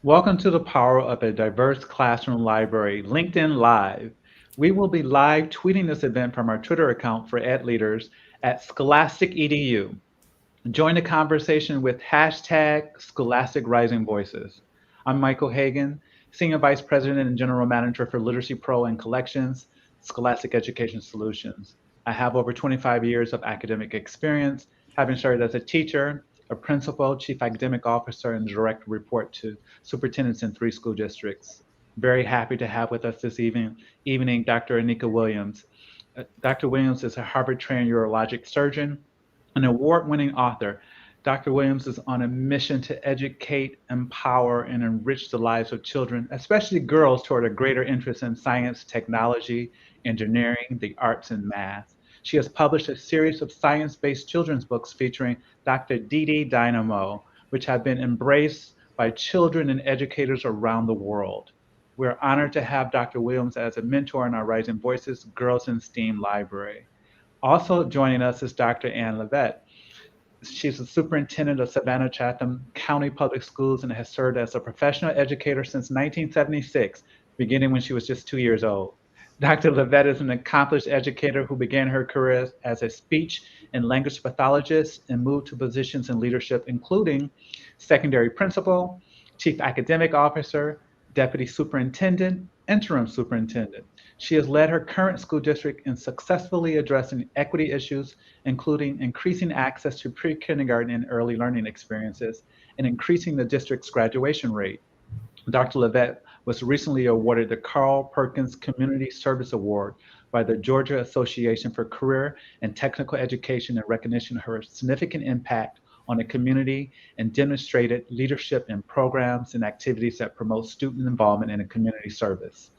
Welcome to the power of a diverse classroom library, LinkedIn Live. We will be live tweeting this event from our Twitter account for ed leaders at Scholastic EDU. Join the conversation with hashtag Scholastic Rising Voices. I'm Michael Hagan, Senior Vice President and General Manager for Literacy Pro and Collections, Scholastic Education Solutions. I have over 25 years of academic experience, having served as a teacher, a principal, chief academic officer, and direct report to superintendents in 3 school districts. Very happy to have with us this evening Dr. Anika Williams. Dr. Williams is a Harvard-trained urologic surgeon, an award-winning author. Dr. Williams is on a mission to educate, empower, and enrich the lives of children, especially girls, toward a greater interest in science, technology, engineering, the arts, and math. She has published a series of science-based children's books featuring Dr. Dee Dynamo, which have been embraced by children and educators around the world. We're honored to have Dr. Williams as a mentor in our Rising Voices Girls in STEAM library. Also joining us is Dr. Anne Levett. She's the superintendent of Savannah Chatham County Public Schools and has served as a professional educator since 1976, beginning when she was just 2 years old. Dr. Lavette is an accomplished educator who began her career as a speech and language pathologist and moved to positions in leadership, including secondary principal, chief academic officer, deputy superintendent, interim superintendent. She has led her current school district in successfully addressing equity issues, including increasing access to pre-kindergarten and early learning experiences and increasing the district's graduation rate. Dr. Lavette was recently awarded the Carl Perkins Community Service Award by the Georgia Association for Career and Technical Education in recognition of her significant impact on the community and demonstrated leadership in programs and activities that promote student involvement in a community service.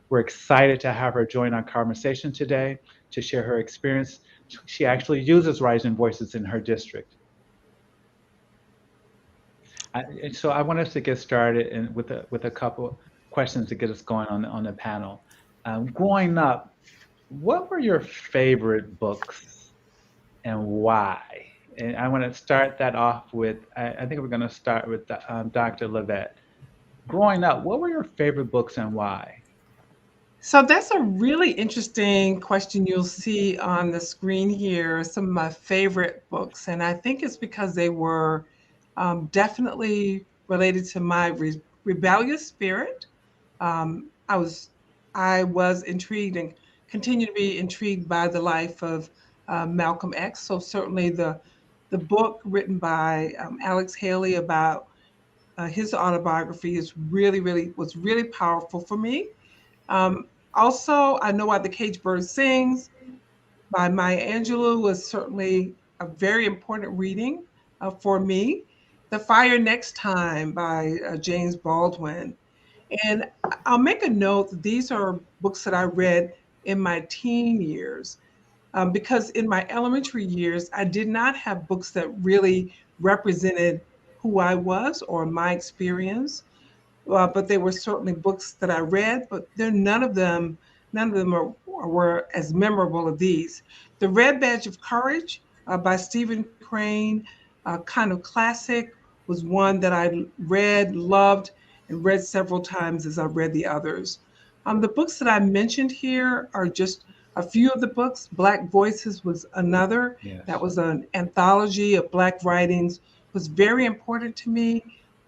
We're excited to have her join our conversation today to share her experience. She actually uses Rising Voices in her district. So I want us to get started with a couple questions to get us going on the panel. Growing up, what were your favorite books and why? And I want to start that off with, I think we're going to start with Dr. Lavette. Growing up, what were your favorite books and why? So that's a really interesting question. You'll see on the screen here some of my favorite books, and I think it's because they were definitely related to my rebellious spirit. I was intrigued and continue to be intrigued by the life of Malcolm X. So certainly the book written by Alex Haley about his autobiography is really was really powerful for me. Also, I Know Why the Caged Bird Sings by Maya Angelou was certainly a very important reading for me. The Fire Next Time by James Baldwin. And I'll make a note that these are books that I read in my teen years because in my elementary years, I did not have books that really represented who I was or my experience. But they were certainly books that I read, but none of them were as memorable as these. The Red Badge of Courage by Stephen Crane, kind of classic, was one that I read, loved, and read several times as I read the others. The books that I mentioned here are just a few of the books. Black Voices was another. That Yes. was an anthology of Black writings, was very important to me.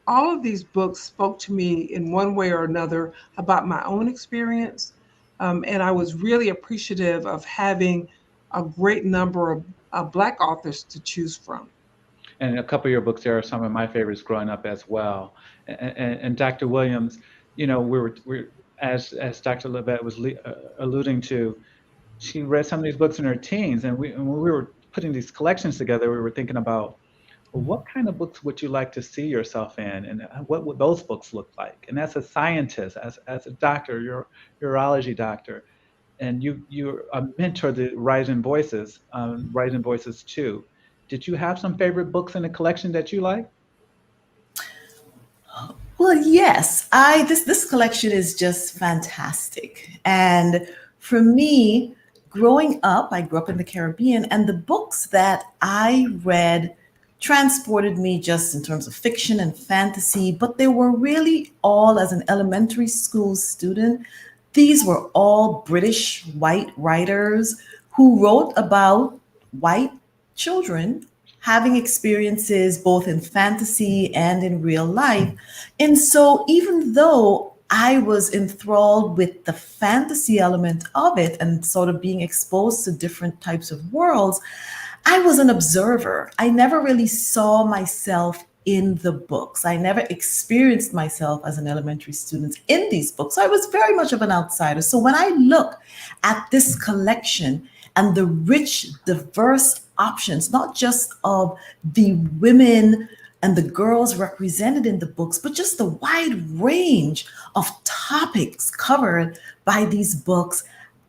All of these books spoke to me in one way or another about my own experience. And I was really appreciative of having a great number of Black authors to choose from. And a couple of your books there are some of my favorites growing up as well. And Dr. Williams, as Dr. Levett was alluding to, she read some of these books in her teens, and when we were putting these collections together, we were thinking about, well, what kind of books would you like to see yourself in, and what would those books look like? And as a scientist, as a doctor, your urology doctor, and you're a mentor to Rising Voices too. Did you have some favorite books in the collection that you like? Well, yes, I this collection is just fantastic. And for me, growing up, I grew up in the Caribbean, and the books that I read transported me just in terms of fiction and fantasy, but they were really all, as an elementary school student, these were all British white writers who wrote about white children having experiences both in fantasy and in real life. And so, even though I was enthralled with the fantasy element of it and sort of being exposed to different types of worlds, I was an observer. I never really saw myself in the books. I never experienced myself as an elementary student in these books. So I was very much of an outsider. So when I look at this collection and the rich, diverse options, not just of the women and the girls represented in the books, but just the wide range of topics covered by these books,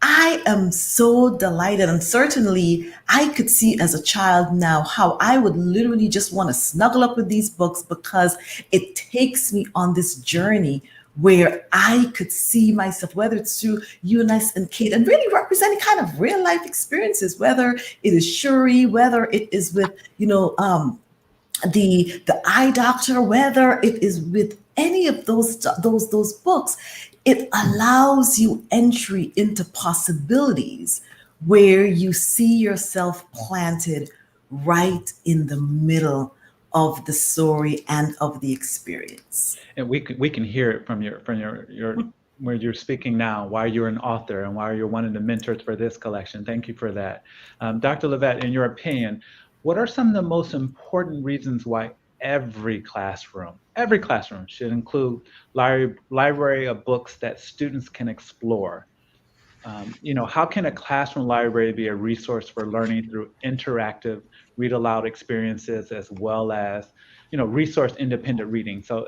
I am so delighted. And certainly I could see as a child now how I would literally just want to snuggle up with these books, because it takes me on this journey where I could see myself, whether it's through Eunice and Kate, and really representing kind of real life experiences, whether it is Shuri, whether it is with, the eye doctor, whether it is with any of those books. It allows you entry into possibilities where you see yourself planted right in the middle of the story and of the experience. And we can hear it from your where you're speaking now, why you're an author and why you're one of the mentors for this collection. Thank you for that. Dr. Lavette, in your opinion, what are some of the most important reasons why every classroom should include library of books that students can explore? How can a classroom library be a resource for learning through interactive read aloud experiences, as well as, resource independent reading? So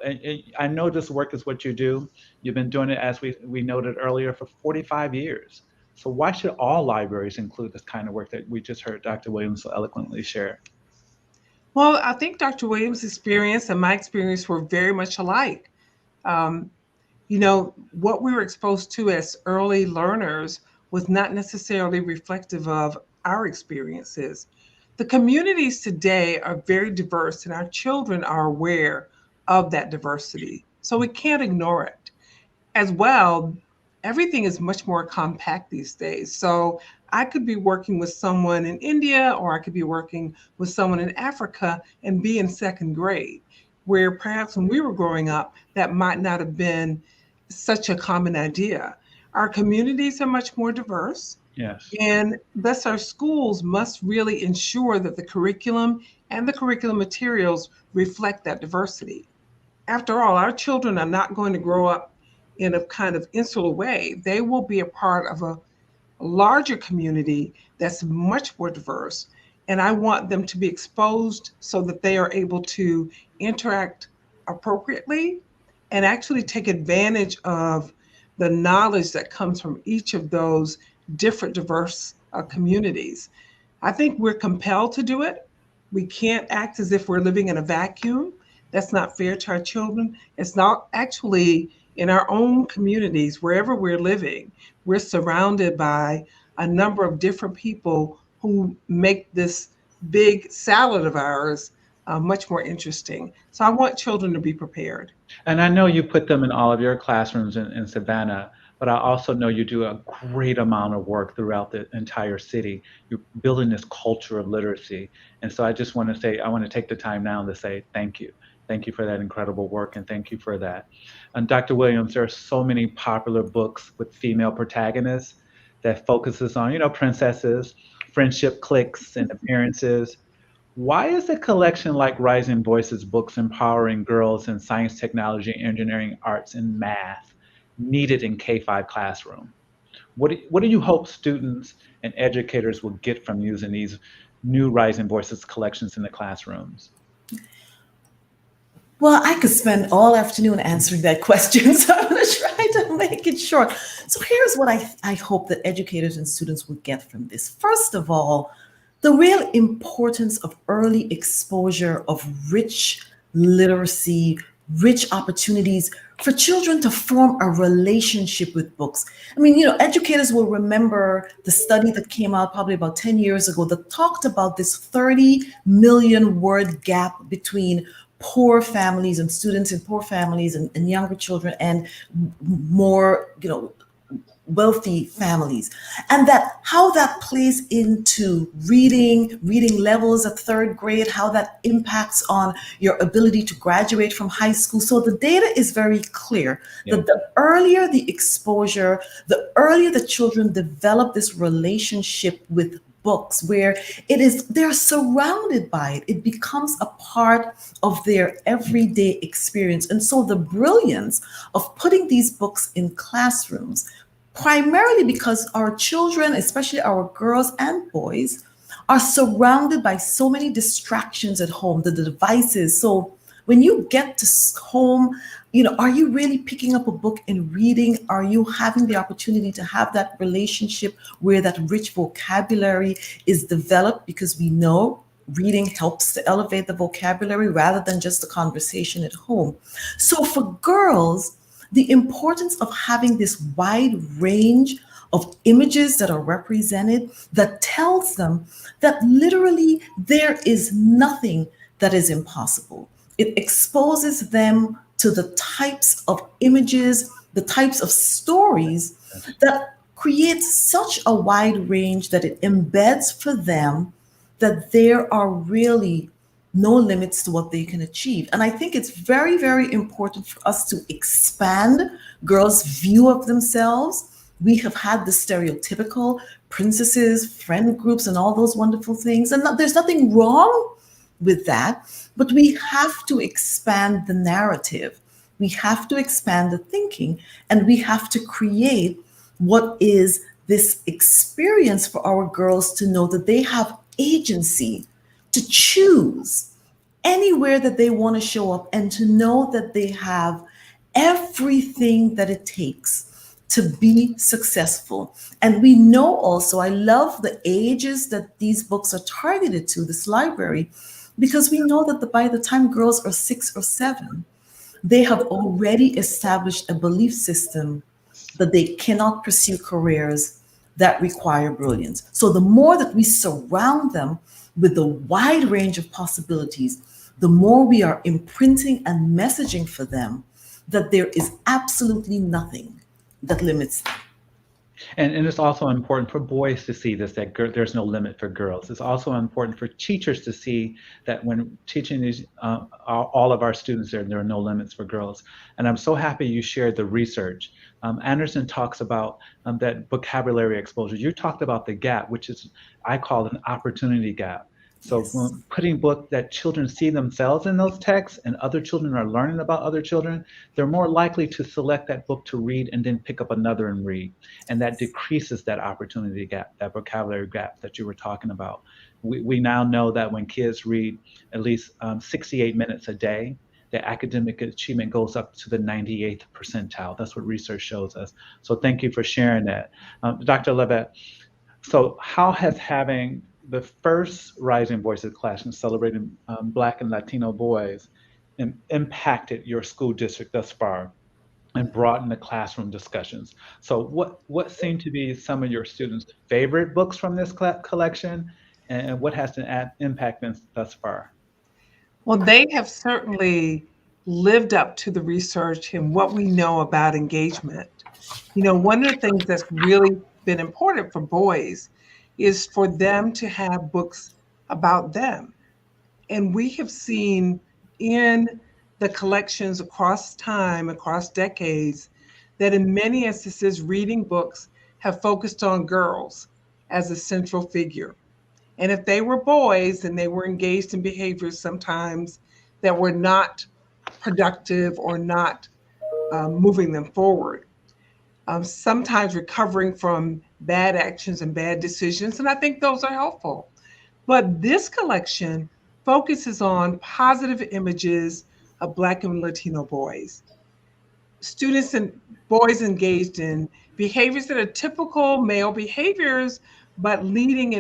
I know this work is what you do. You've been doing it, as we noted earlier, for 45 years. So why should all libraries include this kind of work that we just heard Dr. Williams so eloquently share? Well, I think Dr. Williams' experience and my experience were very much alike. Um, what we were exposed to as early learners was not necessarily reflective of our experiences. The communities today are very diverse, and our children are aware of that diversity. So we can't ignore it. As well, everything is much more compact these days. So I could be working with someone in India, or I could be working with someone in Africa and be in second grade, where perhaps when we were growing up, that might not have been such a common idea. Our communities are much more diverse. Yes. And thus our schools must really ensure that the curriculum and the curriculum materials reflect that diversity. After all, our children are not going to grow up in a kind of insular way. They will be a part of a larger community that's much more diverse. And I want them to be exposed so that they are able to interact appropriately and actually take advantage of the knowledge that comes from each of those different diverse communities. I think we're compelled to do it. We can't act as if we're living in a vacuum. That's not fair to our children. It's not actually in our own communities, wherever we're living, we're surrounded by a number of different people who make this big salad of ours much more interesting. So I want children to be prepared. And I know you put them in all of your classrooms in Savannah, but I also know you do a great amount of work throughout the entire city. You're building this culture of literacy. And so I just want to say, I want to take the time now to say thank you. Thank you for that incredible work, and thank you for that. And Dr. Williams, there are so many popular books with female protagonists that focuses on, princesses, friendship cliques, and appearances. Why is a collection like Rising Voices books empowering girls in science, technology, engineering, arts, and math needed in K-5 classroom? What do you hope students and educators will get from using these new Rising Voices collections in the classrooms? Well, I could spend all afternoon answering that question, so I'm going to try to make it short. So here's what I hope that educators and students will get from this. First of all, the real importance of early exposure of rich literacy rich opportunities for children to form a relationship with books. I mean, educators will remember the study that came out probably about 10 years ago that talked about this 30 million word gap between poor families and students in poor families and younger children and more, wealthy families, and that how that plays into reading levels at third grade, how that impacts on your ability to graduate from high school. So the data is very clear that the earlier the exposure, the earlier the children develop this relationship with books where they're surrounded by it, it becomes a part of their everyday experience. And so the brilliance of putting these books in classrooms, primarily because our children, especially our girls and boys, are surrounded by so many distractions at home, the devices. So when you get to home, are you really picking up a book and reading? Are you having the opportunity to have that relationship where that rich vocabulary is developed? Because we know reading helps to elevate the vocabulary rather than just the conversation at home. So for girls, the importance of having this wide range of images that are represented that tells them that literally there is nothing that is impossible. It exposes them to the types of images, the types of stories that create such a wide range that it embeds for them that there are really no limits to what they can achieve. And I think it's very, very important for us to expand girls' view of themselves. We have had the stereotypical princesses, friend groups, and all those wonderful things. And there's nothing wrong with that, but we have to expand the narrative. We have to expand the thinking, and we have to create what is this experience for our girls to know that they have agency to choose anywhere that they want to show up and to know that they have everything that it takes to be successful. And we know also, I love the ages that these books are targeted to, this library, because we know that by the time girls are 6 or 7, they have already established a belief system that they cannot pursue careers that require brilliance. So the more that we surround them with the wide range of possibilities, the more we are imprinting and messaging for them that there is absolutely nothing that limits them. And it's also important for boys to see this, that there's no limit for girls. It's also important for teachers to see that when teaching these all of our students, there are no limits for girls. And I'm so happy you shared the research. Anderson talks about that vocabulary exposure. You talked about the gap, which is, I call it an opportunity gap. So when putting books that children see themselves in those texts and other children are learning about other children, they're more likely to select that book to read and then pick up another and read. And that decreases that opportunity gap, that vocabulary gap that you were talking about. We now know that when kids read at least 68 minutes a day, their academic achievement goes up to the 98th percentile. That's what research shows us. So thank you for sharing that. Dr. Lavette, so how has having the first Rising Voices classroom celebrating Black and Latino boys impacted your school district thus far and broadened the classroom discussions? So what seem to be some of your students' favorite books from this collection, and what has the impact been thus far? Well, they have certainly lived up to the research and what we know about engagement. One of the things that's really been important for boys is for them to have books about them. And we have seen in the collections across time, across decades, that in many instances, reading books have focused on girls as a central figure. And if they were boys, then they were engaged in behaviors sometimes that were not productive or not moving them forward. Sometimes recovering from bad actions and bad decisions. And I think those are helpful. But this collection focuses on positive images of Black and Latino boys. Students and boys engaged in behaviors that are typical male behaviors, but leading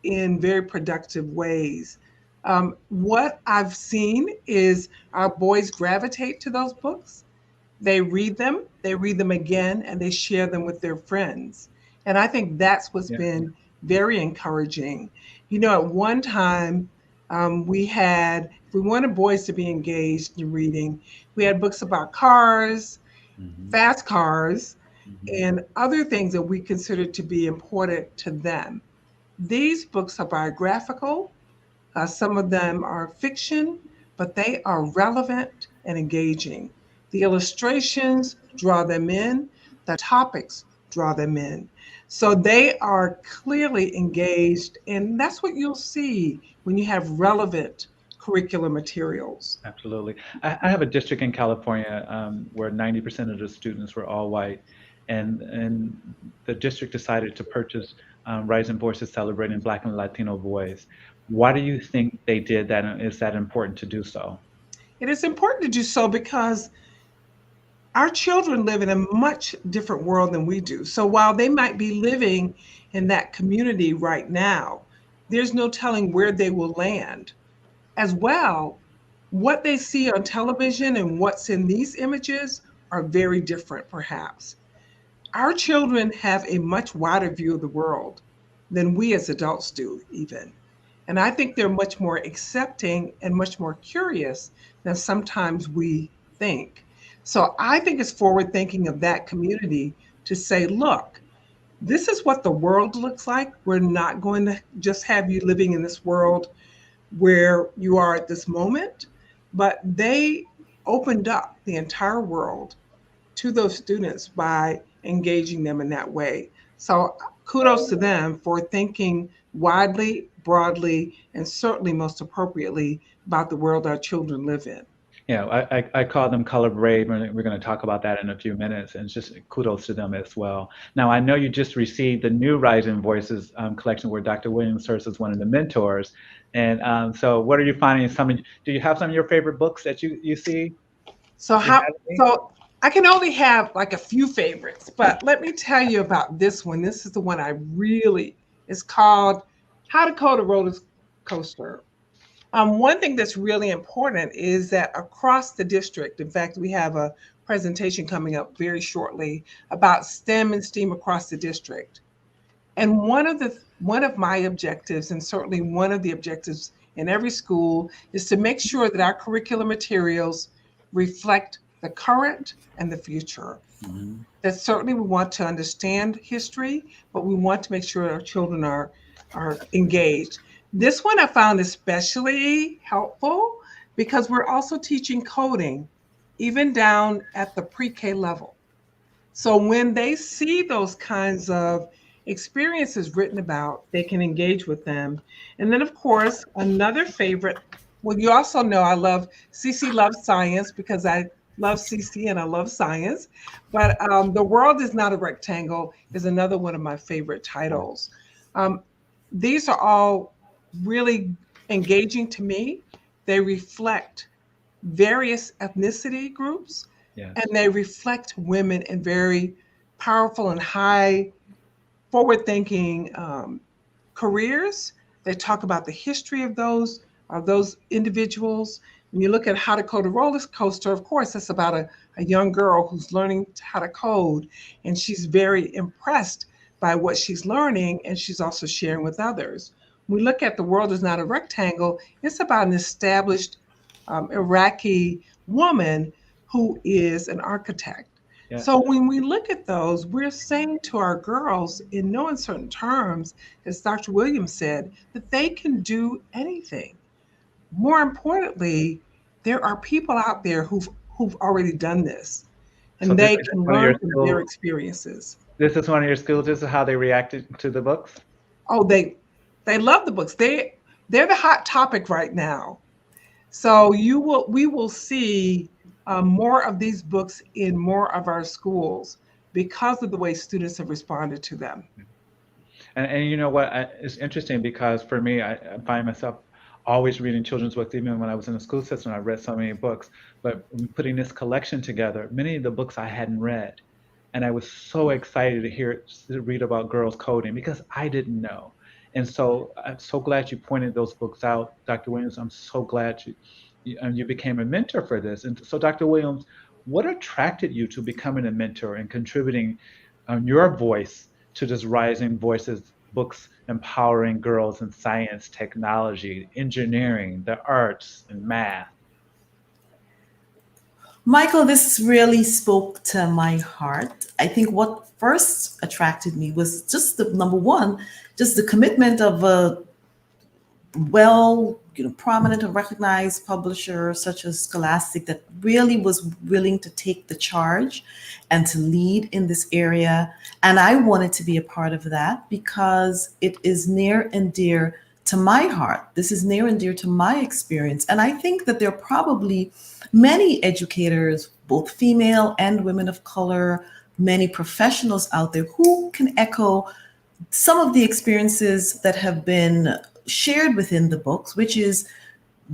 in very productive ways. What I've seen is our boys gravitate to those books. They read them again, and they share them with their friends. And I think that's what's Yeah. been very encouraging. You know, at one time, we had, if we wanted boys to be engaged in reading, we had books about cars, Hmm. fast cars, Hmm. and other things that we considered to be important to them. These books are biographical, some of them are fiction, but they are relevant and engaging. The illustrations draw them in, the topics draw them in. So they are clearly engaged, and that's what you'll see when you have relevant curricular materials. Absolutely. I have a district in California where 90% of the students were all white, and the district decided to purchase Rising Voices Celebrating Black and Latino Voice. Why do you think they did that, and is that important to do so? It is important to do so because our children live in a much different world than we do. So while they might be living in that community right now, there's no telling where they will land. As well, what they see on television and what's in these images are very different, perhaps. Our children have a much wider view of the world than we as adults do, even. And I think they're much more accepting and much more curious than sometimes we think. So I think it's forward thinking of that community to say, look, this is what the world looks like. We're not going to just have you living in this world where you are at this moment, but they opened up the entire world to those students by engaging them in that way. So kudos to them for thinking widely, broadly, and certainly most appropriately about the world our children live in. Yeah, I call them color brave. We're going to talk about that in a few minutes, and just kudos to them as well. Now, I know you just received the new Rising Voices collection where Dr. William serves as one of the mentors. And so what are you finding? Do you have some of your favorite books that you see? So Do you how have any? so I can only have like a few favorites, but let me tell you about this one. This is the one I really, it's called How to Code a Roller Coaster. One thing that's really important is that across the district, in fact, we have a presentation coming up very shortly about STEM and STEAM across the district. And one of my objectives, and certainly one of the objectives in every school, is to make sure that our curriculum materials reflect the current and the future. Mhm. That certainly we want to understand history, but we want to make sure our children are engaged. This one I found especially helpful because we're also teaching coding even down at the pre-K level. So when they see those kinds of experiences written about, they can engage with them. And then, of course, another favorite. Well, you also know I love CC loves science because I love CC and I love science. But The World is Not a Rectangle is another one of my favorite titles. Um, these are all really engaging to me. They reflect various ethnicity groups, and Yes. they reflect women in very powerful and high forward thinking careers. They talk about the history of those individuals. When you look at How to Code a Roller Coaster, of course, it's about a young girl who's learning how to code, and she's very impressed by what she's learning, and she's also sharing with others. When we look at The World is Not a Rectangle, it's about an established Iraqi woman who is an architect. Yes. So when we look at those, we're saying to our girls in no uncertain terms, as Dr. Williams said, that they can do anything. More importantly, there are people out there who've already done this, So and this they is can one of your learn from their skills. experiences. This is one of your skills. This is how they reacted to the books. Oh, they love the books. They're the hot topic right now. So we will see more of these books in more of our schools because of the way students have responded to them. And you know what? It's interesting because for me, I find myself always reading children's books. Even when I was in the school system, I read so many books. But putting this collection together, many of the books I hadn't read, and I was so excited to read about girls coding because I didn't know. And so I'm so glad you pointed those books out, Dr. Williams. I'm so glad you became a mentor for this. And so, Dr. Williams, what attracted you to becoming a mentor and contributing your voice to this Rising Voices books empowering girls in science, technology, engineering, the arts, and math? Michael, this really spoke to my heart. I think what first attracted me was just the number one, just the commitment of a prominent and recognized publisher such as Scholastic that really was willing to take the charge and to lead in this area. And I wanted to be a part of that because it is near and dear to my heart. This is near and dear to my experience. And I think that there are probably many educators, both female and women of color, many professionals out there who can echo some of the experiences that have been shared within the books, which is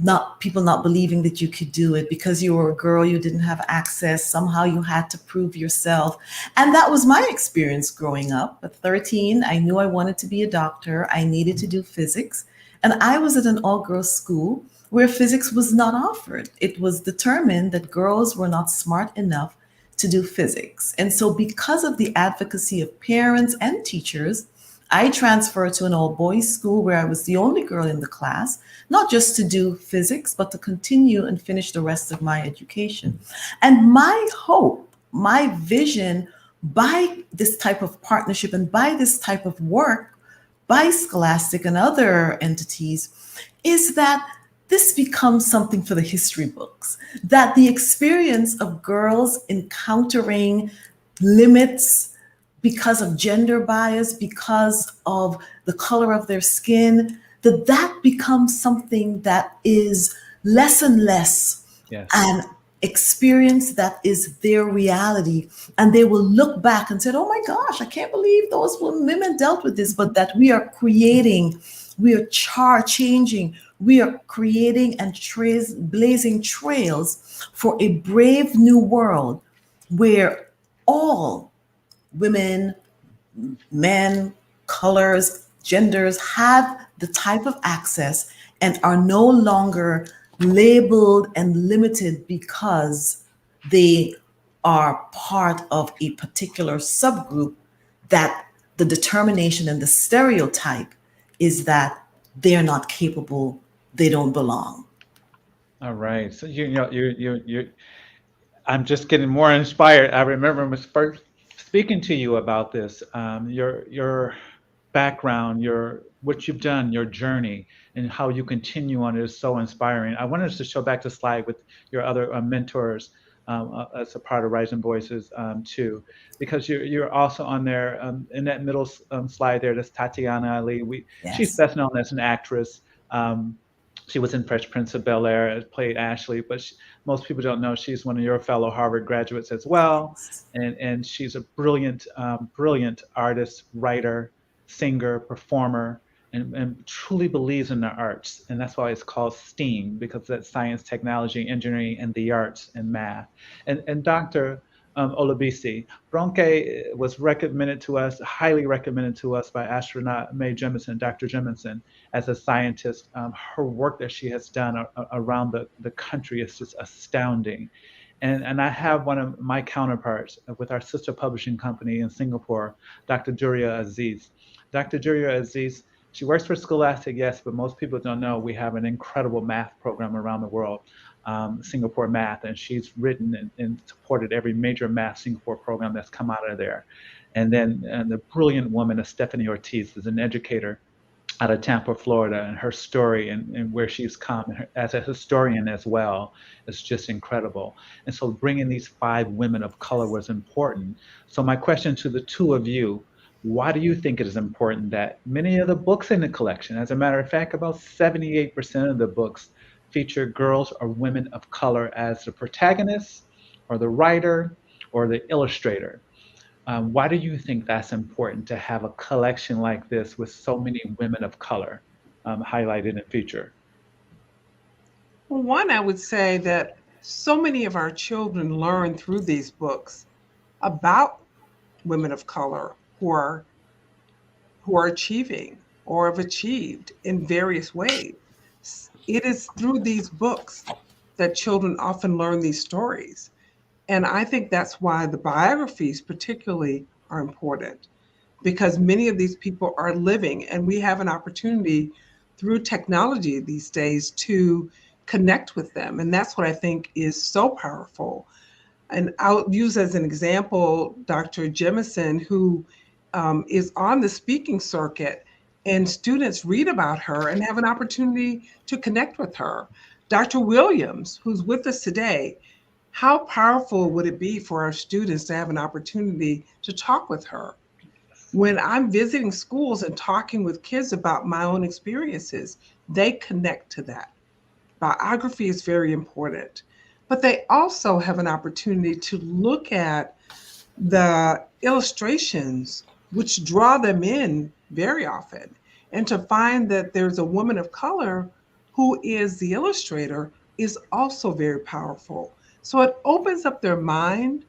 not people not believing that you could do it because you were a girl, you didn't have access, somehow you had to prove yourself. And that was my experience growing up. At 13, I knew I wanted to be a doctor. I needed to do physics. And I was at an all-girls school where physics was not offered. It was determined that girls were not smart enough to do physics. And so because of the advocacy of parents and teachers, I transferred to an all-boys school where I was the only girl in the class, not just to do physics, but to continue and finish the rest of my education. And my hope, my vision by this type of partnership and by this type of work by Scholastic and other entities is that this becomes something for the history books, that the experience of girls encountering limits because of gender bias, because of the color of their skin, that becomes something that is less and less Yes. an experience that is their reality. And they will look back and say, oh my gosh, I can't believe those women dealt with this, but that we are creating, we are changing, we are creating and blazing trails for a brave new world where all women, men, colors, genders have the type of access and are no longer labeled and limited because they are part of a particular subgroup, that the determination and the stereotype is that they're not capable, they don't belong. All right. So I'm just getting more inspired. I remember was first speaking to you about this, your background, your what you've done, your journey, and how you continue on is so inspiring. I wanted us to show back the slide with your other mentors as a part of Rising Voices too, because you're also on there in that middle slide there. That's Tatiana Ali. She's Yes. best known as an actress. She was in Fresh Prince of Bel-Air, played Ashley, but most people don't know she's one of your fellow Harvard graduates as well. And she's a brilliant artist, writer, singer, performer, and truly believes in the arts. And that's why it's called STEAM, because that's science, technology, engineering, and the arts and math. And Dr. Olabisi, Bronte was recommended to us, highly recommended to us by astronaut Mae Jemison, Dr. Jemison, as a scientist. Her work that she has done around the country is just astounding. And I have one of my counterparts with our sister publishing company in Singapore, Dr. Duria Aziz. Dr. Duria Aziz, she works for Scholastic, yes, but most people don't know we have an incredible math program around the world, Singapore Math, and she's written and supported every major math Singapore program that's come out of there. And then the brilliant woman, Stephanie Ortiz, is an educator out of Tampa, Florida, and her story and where she's come as a historian as well is just incredible. And so bringing these 5 women of color was important. So my question to the two of you, why do you think it is important that many of the books in the collection, as a matter of fact, about 78% of the books feature girls or women of color as the protagonists or the writer or the illustrator? Why do you think that's important to have a collection like this with so many women of color highlighted and featured? Well, one, I would say that so many of our children learn through these books about women of color who are achieving or have achieved in various ways. It is through these books that children often learn these stories. And I think that's why the biographies, particularly, are important because many of these people are living, and we have an opportunity through technology these days to connect with them. And that's what I think is so powerful. And I'll use as an example Dr. Jemison, who is on the speaking circuit, and students read about her and have an opportunity to connect with her. Dr. Williams, who's with us today, how powerful would it be for our students to have an opportunity to talk with her? When I'm visiting schools and talking with kids about my own experiences, they connect to that. Biography is very important, but they also have an opportunity to look at the illustrations, which draw them in very often, and to find that there's a woman of color who is the illustrator is also very powerful. So it opens up their mind,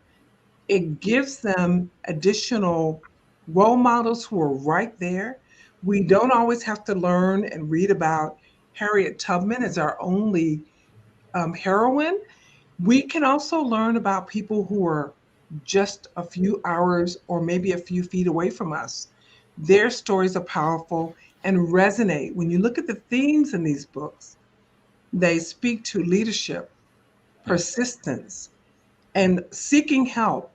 it gives them additional role models who are right there. We don't always have to learn and read about Harriet Tubman as our only heroine. We can also learn about people who are just a few hours or maybe a few feet away from us. Their stories are powerful and resonate. When you look at the themes in these books, they speak to leadership, persistence, and seeking help.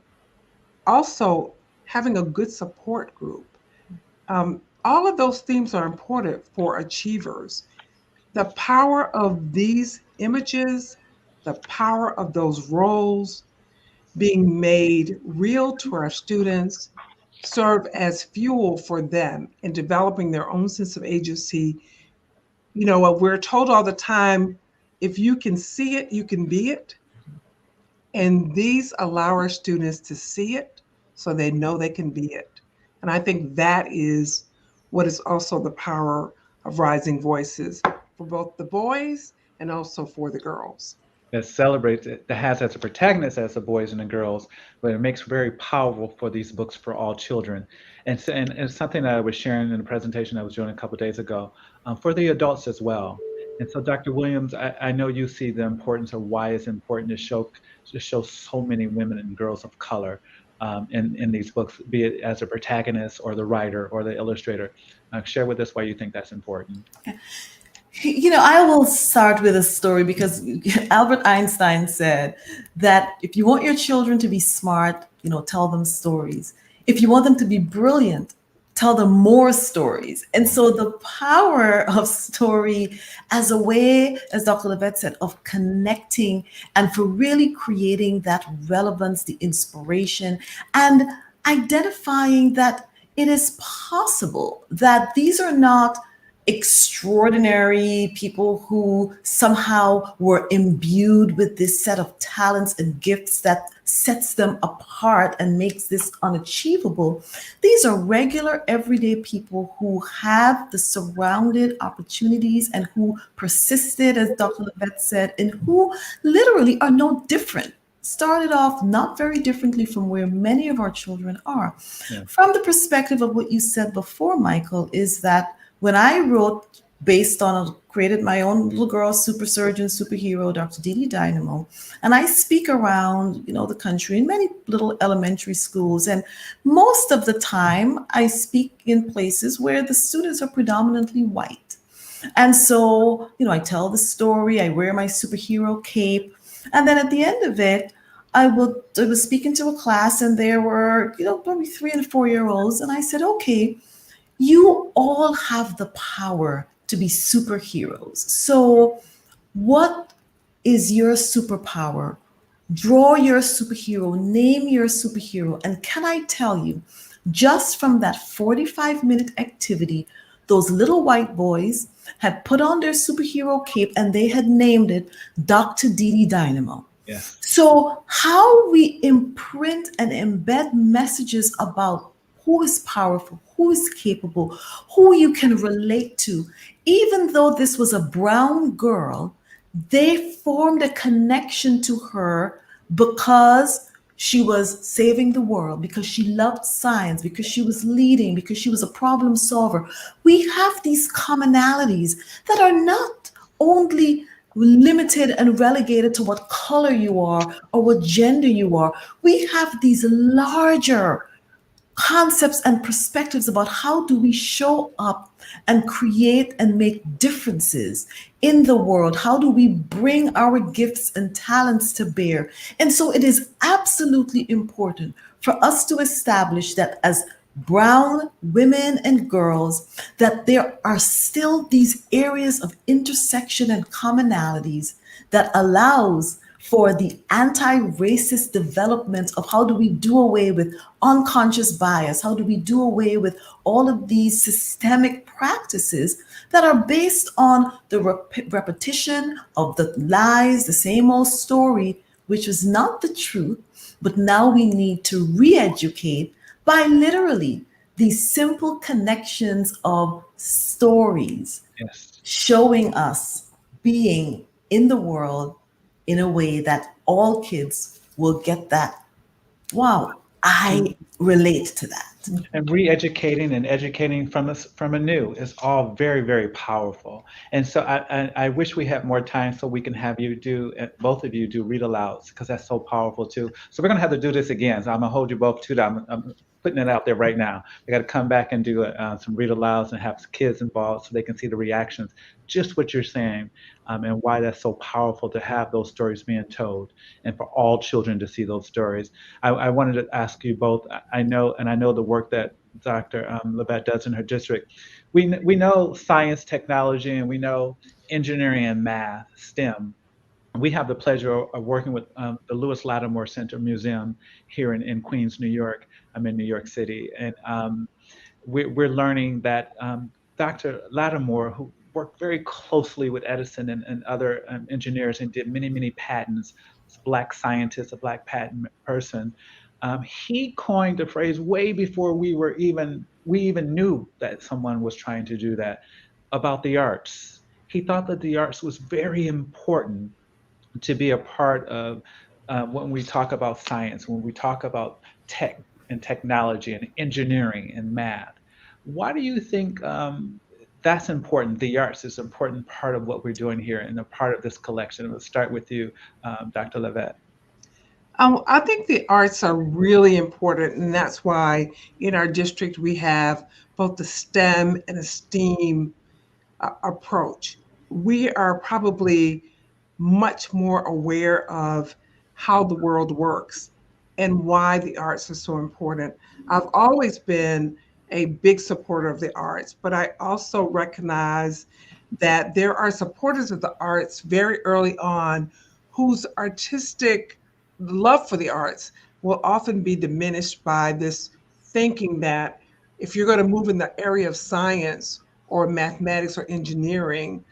Also, having a good support group. All of those themes are important for achievers. The power of these images, the power of those roles being made real to our students serve as fuel for them in developing their own sense of agency. You know, we're told all the time, if you can see it, you can be it. And these allow our students to see it so they know they can be it. And I think that is what is also the power of Rising Voices for both the boys and also for the girls. That celebrates it, that has as a protagonist as the boys and the girls, but it makes very powerful for these books for all children. And it's something that I was sharing in the presentation I was doing a couple of days ago, for the adults as well. And so, Dr. Williams, I know you see the importance of why it's important to show so many women and girls of color in these books, be it as a protagonist or the writer or the illustrator. Share with us why you think that's important. You know, I will start with a story because Albert Einstein said that if you want your children to be smart, you know, tell them stories. If you want them to be brilliant, tell them more stories. And so the power of story as a way, as Dr. Lavette said, of connecting and for really creating that relevance, the inspiration, and identifying that it is possible that these are not extraordinary people who somehow were imbued with this set of talents and gifts that sets them apart and makes this unachievable. These are regular, everyday people who have the surrounded opportunities and who persisted, as Dr. Lavette said, and who literally are no different. Started off not very differently from where many of our children are. Yeah. From the perspective of what you said before, Michael, is that when I wrote based on, created my own little girl super surgeon, superhero, Dr. Didi Dynamo, and I speak around, you know, the country in many little elementary schools, and most of the time I speak in places where the students are predominantly white. And so, you know, I tell the story, I wear my superhero cape, and then at the end of it, I was speaking to a class, and there were, you know, probably 3 and 4 year olds, and I said, okay, you all have the power to be superheroes. So what is your superpower? Draw your superhero, name your superhero. And can I tell you, just from that 45-minute activity, those little white boys had put on their superhero cape and they had named it Dr. Didi Dynamo. Yeah. So how we imprint and embed messages about who is powerful, who is capable, who you can relate to. Even though this was a brown girl, they formed a connection to her because She was saving the world because she loved science, because she was leading, because she was a problem solver. We have these commonalities that are not only limited and relegated to what color you are or what gender you are. We have these larger concepts and perspectives about how do we show up and create and make differences in the world. How do we bring our gifts and talents to bear? And so it is absolutely important for us to establish that as brown women and girls, that there are still these areas of intersection and commonalities that allows for the anti-racist development of how do we do away with unconscious bias? How do we do away with all of these systemic practices that are based on the repetition of the lies, the same old story, which is not the truth, but now we need to re-educate by literally these simple connections of stories Yes. showing us being in the world in a way that all kids will get that. Wow, I relate to that. And re-educating and educating from us from anew is all very, very powerful. And so I wish we had more time so we can have you do, both of you do read alouds, because that's so powerful too. So we're gonna have to do this again. So I'm gonna hold you both to that. I'm putting it out there right now. We got to come back and do some read alouds and have kids involved so they can see the reactions, just what you're saying, and why that's so powerful to have those stories being told and for all children to see those stories. I wanted to ask you both. I know, and I know the work that Dr. Lavette does in her district. We know science, technology, and we know engineering and math, STEM. We have the pleasure of working with the Lattimore Center Museum here in Queens, New York. I'm in New York City, and we're learning that Dr. Lattimore, who worked very closely with Edison and other engineers and did many, many patents, was a Black scientist, a Black patent person. He coined the phrase way before we even knew that someone was trying to do that, about the arts. He thought that the arts was very important to be a part of when we talk about science, when we talk about tech and technology and engineering and math. Why do you think that's important? The arts is an important part of what we're doing here and a part of this collection. We'll start with you, Dr. Lavette. I think the arts are really important, and that's why in our district we have both the STEM and the STEAM approach. We are probably much more aware of how the world works and why the arts are so important. I've always been a big supporter of the arts, but I also recognize that there are supporters of the arts very early on whose artistic love for the arts will often be diminished by this thinking that if you're going to move in the area of science or mathematics or engineering,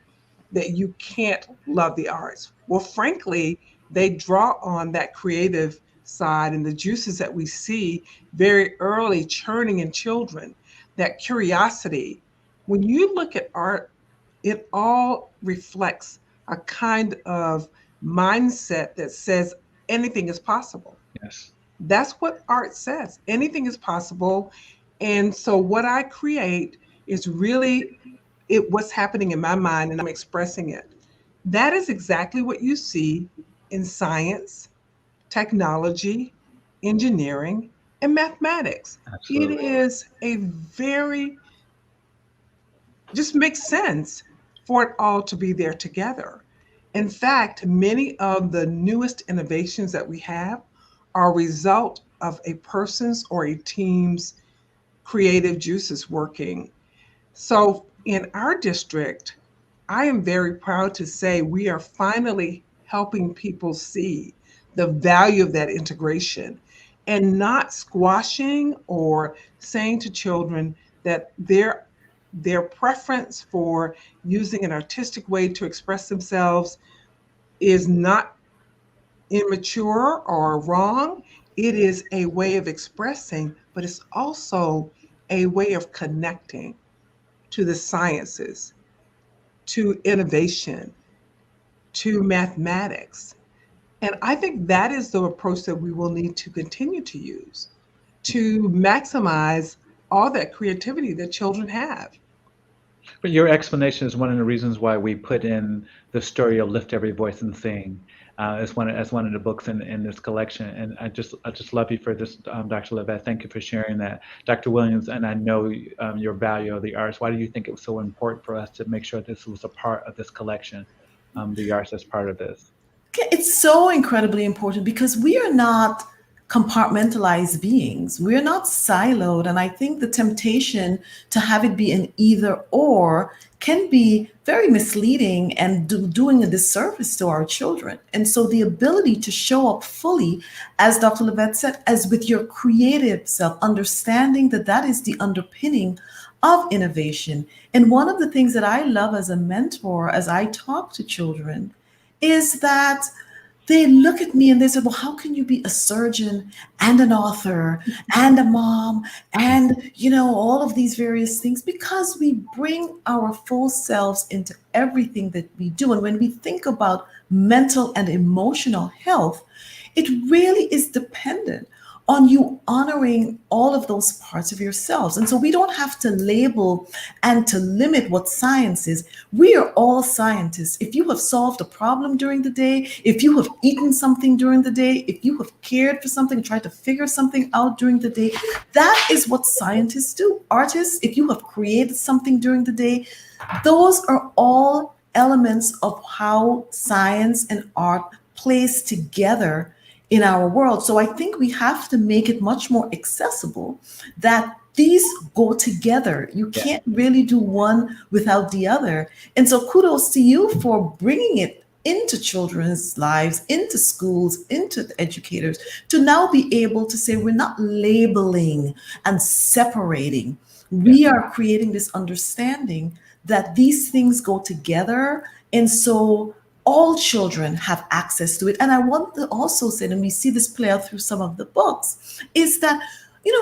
that you can't love the arts. Well, frankly, they draw on that creative side and the juices that we see very early churning in children, that curiosity. When you look at art, it all reflects a kind of mindset that says anything is possible. Yes. That's what art says. Anything is possible. And so what I create is really what's happening in my mind and I'm expressing it. That is exactly what you see in science, technology, engineering, and mathematics. It Absolutely. is a very, just makes sense for it all to be there together. In fact, many of the newest innovations that we have are a result of a person's or a team's creative juices working. So in our district, I am very proud to say we are finally helping people see the value of that integration and not squashing or saying to children that their preference for using an artistic way to express themselves is not immature or wrong. It is a way of expressing, but it's also a way of connecting to the sciences, to innovation, to mathematics. And I think that is the approach that we will need to continue to use to maximize all that creativity that children have. But your explanation is one of the reasons why we put in the story of Lift Every Voice and Sing as one of the books in this collection. And I just love you for this, Dr. Lavette. Thank you for sharing that. Dr. Williams, and I know your value of the arts. Why do you think it was so important for us to make sure this was a part of this collection, the arts as part of this? It's so incredibly important because we are not compartmentalized beings. We're not siloed. And I think the temptation to have it be an either or can be very misleading and doing a disservice to our children. And so the ability to show up fully, as Dr. Lavette said, as with your creative self, understanding that that is the underpinning of innovation. And one of the things that I love as a mentor, as I talk to children, is that they look at me and they say, well, how can you be a surgeon and an author and a mom and, all of these various things? Because we bring our full selves into everything that we do. And when we think about mental and emotional health, it really is dependent on you honoring all of those parts of yourselves. And so we don't have to label and to limit what science is. We are all scientists. If you have solved a problem during the day, if you have eaten something during the day, if you have cared for something, tried to figure something out during the day, that is what scientists do. Artists, if you have created something during the day, those are all elements of how science and art plays together in our world. So I think we have to make it much more accessible that these go together. You can't really do one without the other. And so kudos to you for bringing it into children's lives, into schools, into the educators, to now be able to say we're not labeling and separating. We are creating this understanding that these things go together. And so all children have access to it. And I want to also say, and we see this play out through some of the books, is that, you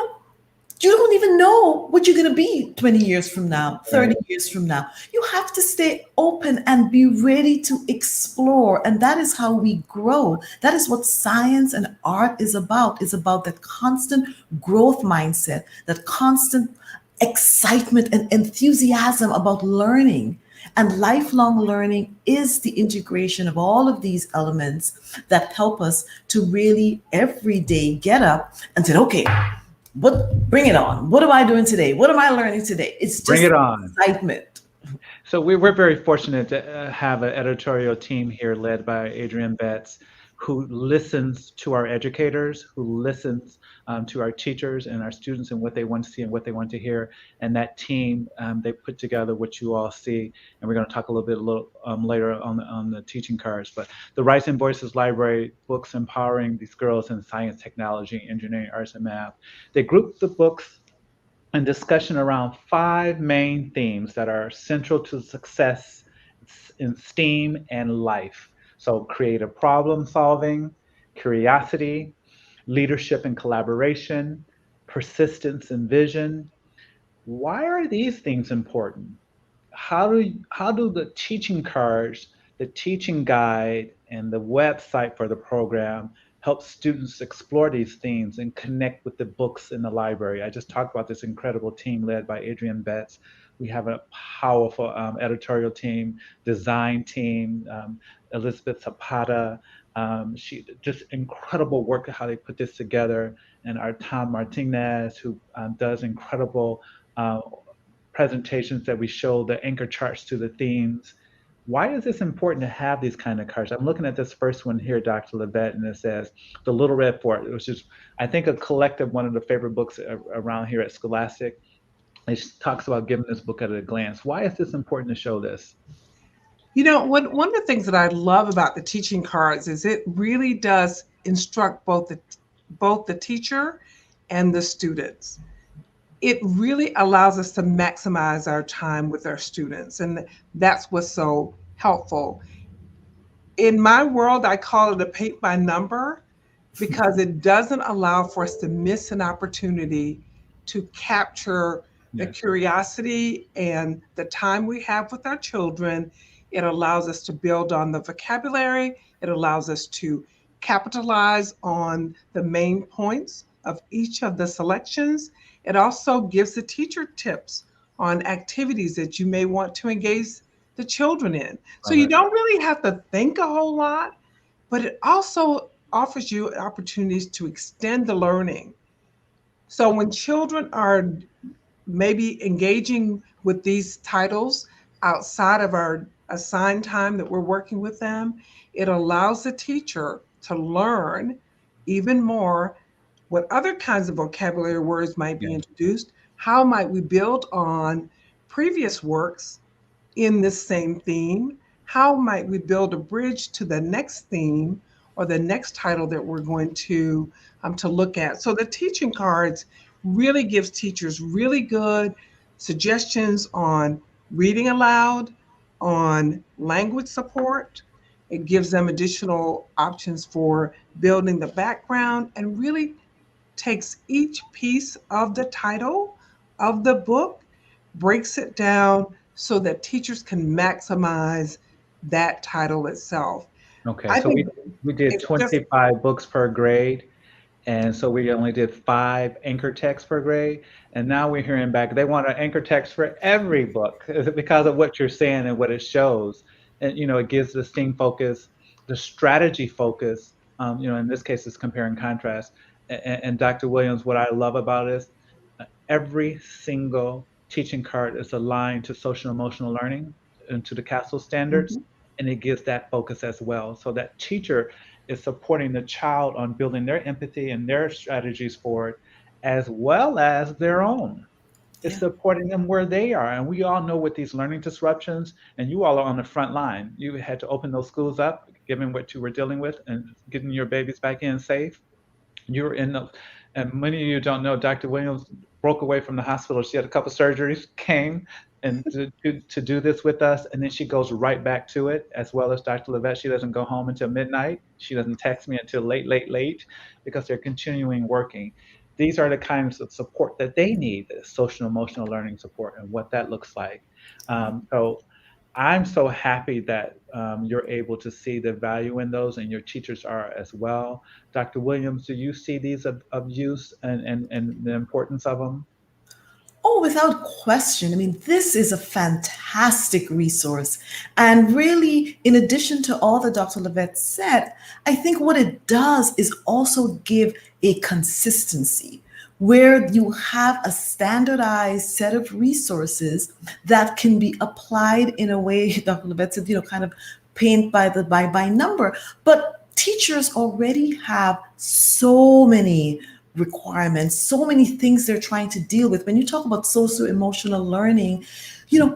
don't even know what you're going to be 20 years from now, 30 years from now. You have to stay open and be ready to explore. And that is how we grow. That is what science and art is about. It's about that constant growth mindset, that constant excitement and enthusiasm about learning. And lifelong learning is the integration of all of these elements that help us to really every day get up and say, okay, bring it on. What am I doing today? What am I learning today? It's just bring it on. Excitement. So we're very fortunate to have an editorial team here led by Adrienne Betts, who listens to our educators, who listens to our teachers and our students and what they want to see and what they want to hear. And that team, they put together what you all see. And we're going to talk a little bit later on the teaching cards. But the Rising Voices Library, books empowering these girls in science, technology, engineering, arts, and math. They grouped the books and discussion around 5 main themes that are central to success in STEAM and life. So creative problem solving, curiosity, leadership and collaboration, persistence and vision. Why are these things important? How do the teaching cards, the teaching guide, and the website for the program help students explore these themes and connect with the books in the library? I just talked about this incredible team led by Adrienne Betts. We have a powerful editorial team, design team, Elizabeth Zapata. She just incredible work at how they put this together. And our Tom Martinez, who does incredible presentations that we show the anchor charts to the themes. Why is this important to have these kind of cards? I'm looking at this first one here, Dr. Lavette, and it says The Little Red Fort, which is, I think, a collective, one of the favorite books around here at Scholastic. It talks about giving this book at a glance. Why is this important to show this? One of the things that I love about the teaching cards is it really does instruct both the teacher and the students. It really allows us to maximize our time with our students, and that's what's so helpful. In my world, I call it a paint by number because it doesn't allow for us to miss an opportunity to capture the curiosity and the time we have with our children. It allows us to build on the vocabulary. It allows us to capitalize on the main points of each of the selections. It also gives the teacher tips on activities that you may want to engage the children in. So Love you it. don't really have to think a whole lot, but it also offers you opportunities to extend the learning. So when children are maybe engaging with these titles outside of our assigned time that we're working with them, it allows the teacher to learn even more what other kinds of vocabulary words might be Yeah. introduced. How might we build on previous works in this same theme? How might we build a bridge to the next theme or the next title that we're going to look at? So the teaching cards really gives teachers really good suggestions on reading aloud, on language support. It gives them additional options for building the background and really takes each piece of the title of the book, breaks it down so that teachers can maximize that title itself. Okay, I so think we did it's just 25 books per grade. And so we only did 5 anchor texts per grade. And now we're hearing back, they want an anchor text for every book because of what you're saying and what it shows. And, it gives the STEAM focus, the strategy focus, in this case, it's compare and contrast. And Dr. Williams, what I love about it is every single teaching card is aligned to social emotional learning and to the CASEL standards, mhm, and it gives that focus as well. So that teacher is supporting the child on building their empathy and their strategies for it, as well as their own. It's Yeah. supporting them where they are. And we all know with these learning disruptions, and you all are on the front line. You had to open those schools up, given what you were dealing with, and getting your babies back in safe. You're in the, and many of you don't know, Dr. Williams broke away from the hospital. She had a couple surgeries, came and to do this with us, and then she goes right back to it, as well as Dr. Lavette. She doesn't go home until midnight. She doesn't text me until late, late, late, because they're continuing working. These are the kinds of support that they need, the social emotional learning support, and what that looks like. So I'm so happy that you're able to see the value in those, and your teachers are as well. Dr. Williams, do you see these of use and the importance of them? Oh, without question. I mean, this is a fantastic resource. And really, in addition to all that Dr. Lavette said, I think what it does is also give a consistency where you have a standardized set of resources that can be applied in a way, Dr. Lavette said, kind of paint by number. But teachers already have so many requirements, so many things they're trying to deal with. When you talk about social emotional learning,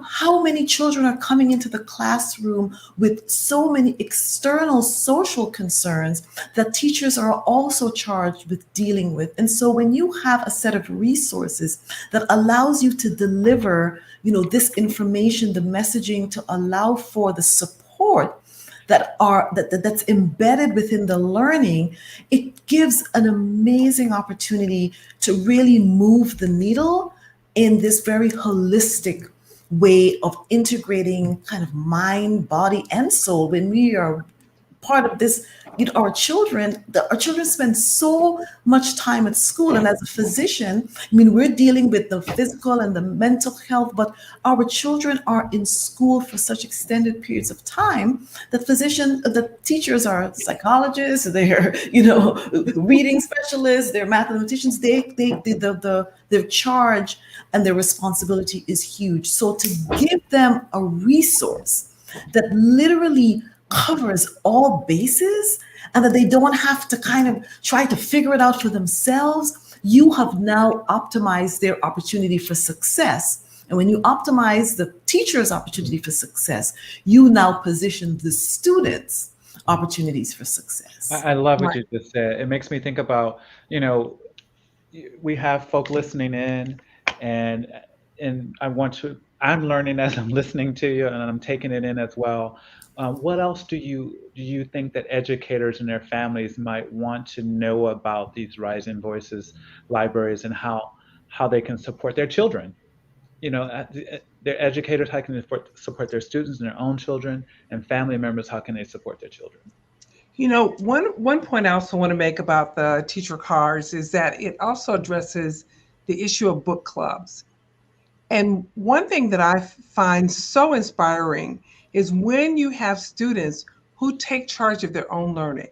how many children are coming into the classroom with so many external social concerns that teachers are also charged with dealing with. And so when you have a set of resources that allows you to deliver, this information, the messaging to allow for the support that's embedded within the learning, it gives an amazing opportunity to really move the needle in this very holistic way of integrating kind of mind, body, and soul. When we are part of this, our children spend so much time at school, and as a physician, I mean, we're dealing with the physical and the mental health, but our children are in school for such extended periods of time that the teachers are psychologists, they're reading specialists, they're mathematicians. Their charge and their responsibility is huge. So to give them a resource that literally covers all bases and that they don't have to kind of try to figure it out for themselves, you have now optimized their opportunity for success. And when you optimize the teacher's opportunity for success, you now position the students' opportunities for success. I love what right. you just said. It makes me think about, you know, we have folk listening in, and I'm learning as I'm listening to you, and I'm taking it in as well. What else do you think that educators and their families might want to know about these Rising Voices libraries, and how they can support their children? Their educators, how can they support their students and their own children, and family members, how can they support their children? One point I also want to make about the teacher cards is that it also addresses the issue of book clubs. And one thing that I find so inspiring is when you have students who take charge of their own learning.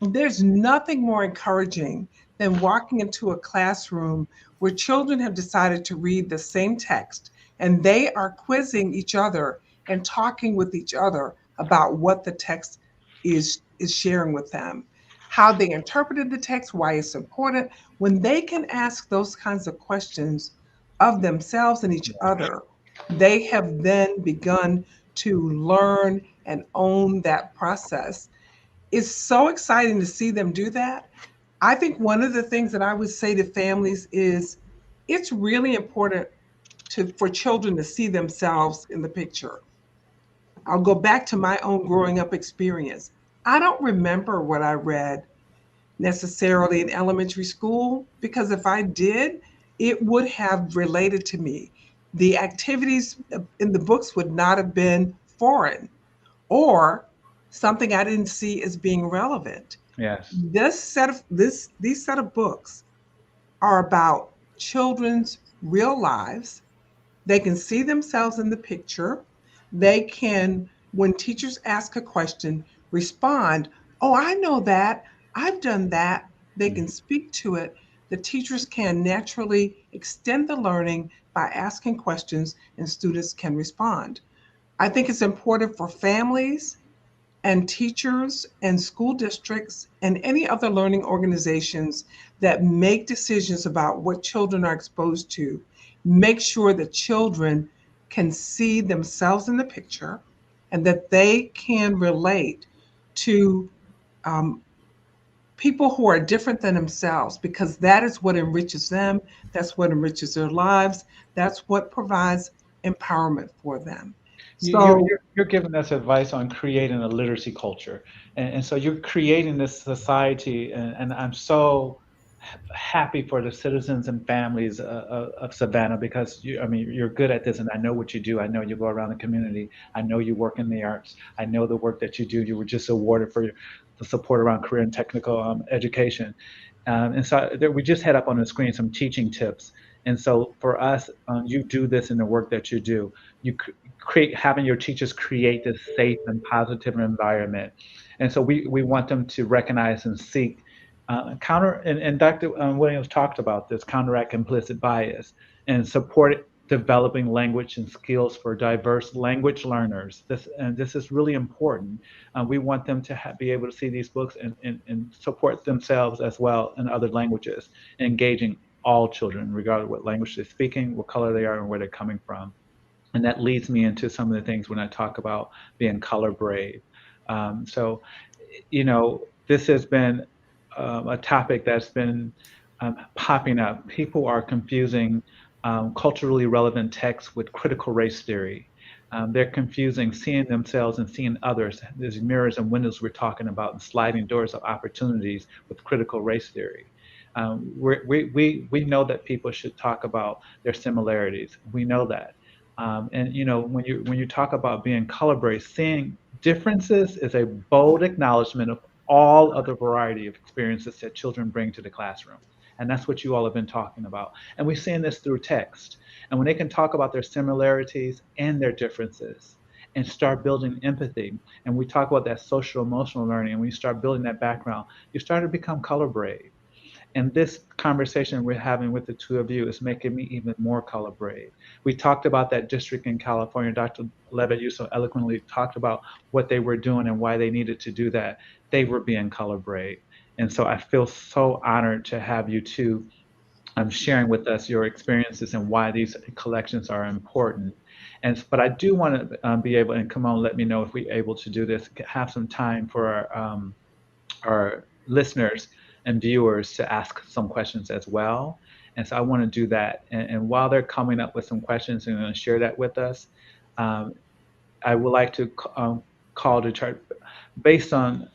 There's nothing more encouraging than walking into a classroom where children have decided to read the same text and they are quizzing each other and talking with each other about what the text is sharing with them, how they interpreted the text, why it's important. When they can ask those kinds of questions of themselves and each other, they have then begun to learn and own that process. It's so exciting to see them do that. I think one of the things that I would say to families is it's really important for children to see themselves in the picture. I'll go back to my own growing up experience. I don't remember what I read necessarily in elementary school because if I did, it would have related to me. The activities in the books would not have been foreign or something I didn't see as being relevant. Yes. These set of books are about children's real lives. They can see themselves in the picture. They can, when teachers ask a question, respond, "Oh, I know that. I've done that." They can speak to it. The teachers can naturally extend the learning by asking questions, and students can respond. I think it's important for families and teachers and school districts and any other learning organizations that make decisions about what children are exposed to, make sure that children can see themselves in the picture and that they can relate to um, people who are different than themselves because that is what enriches them, that's what enriches their lives, that's what provides empowerment for them. You, you're, So you're you're giving us advice on creating a literacy culture. And so you're creating this society, and I'm so happy for the citizens and families of Savannah because I mean, you're good at this, and I know what you do. I know you go around the community. I know you work in the arts. I know the work that you do. You were just awarded for the support around career and technical education. And so there, we just had up on the screen some teaching tips. And so for us, you do this in the work that you do. You create having your teachers create this safe and positive environment. And so we want them to recognize and seek counter, and Dr. Williams talked about this, counteract implicit bias and support developing language and skills for diverse language learners. This is really important. We want them to be able to see these books and support themselves as well in other languages, engaging all children, regardless of what language they're speaking, what color they are, and where they're coming from. And that leads me into some of the things when I talk about being color brave. So, this has been a topic that's been popping up. People are confusing culturally relevant texts with critical race theory. They're confusing seeing themselves and seeing others. There's mirrors and windows we're talking about, and sliding doors of opportunities with critical race theory. We know that people should talk about their similarities. We know that. And when you talk about being color brave, seeing differences is a bold acknowledgement of all of the variety of experiences that children bring to the classroom. And that's what you all have been talking about. And we're seeing this through text. And when they can talk about their similarities and their differences and start building empathy, and we talk about that social emotional learning, and when you start building that background, you start to become color brave. And this conversation we're having with the two of you is making me even more color brave. We talked about that district in California. Dr. Levitt, you so eloquently talked about what they were doing and why they needed to do that. They were being color brave. And so I feel so honored to have you two sharing with us your experiences and why these collections are important. But I do want to be able, and come on, let me know if we're able to do this, have some time for our listeners and viewers to ask some questions as well. And so I want to do that. And while they're coming up with some questions and going to share that with us, um, I would like to call to chart based on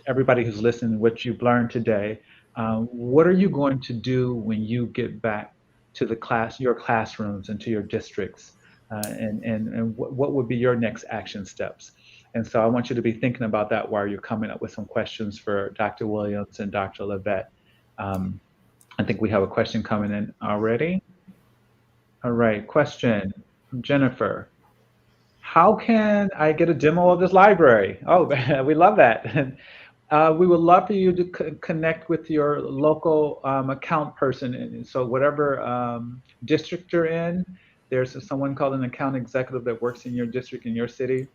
everybody who's listening, what you've learned today. What are you going to do when you get back to your classrooms and to your districts? And what would be your next action steps? And so I want you to be thinking about that while you're coming up with some questions for Dr. Williams and Dr. Lavette. Um, I think we have a question coming in already. All right, question from Jennifer. How can I get a demo of this library? Oh, we love that. We would love for you to connect with your local account person. And so whatever district you're in, there's someone called an account executive that works in your district, in your city,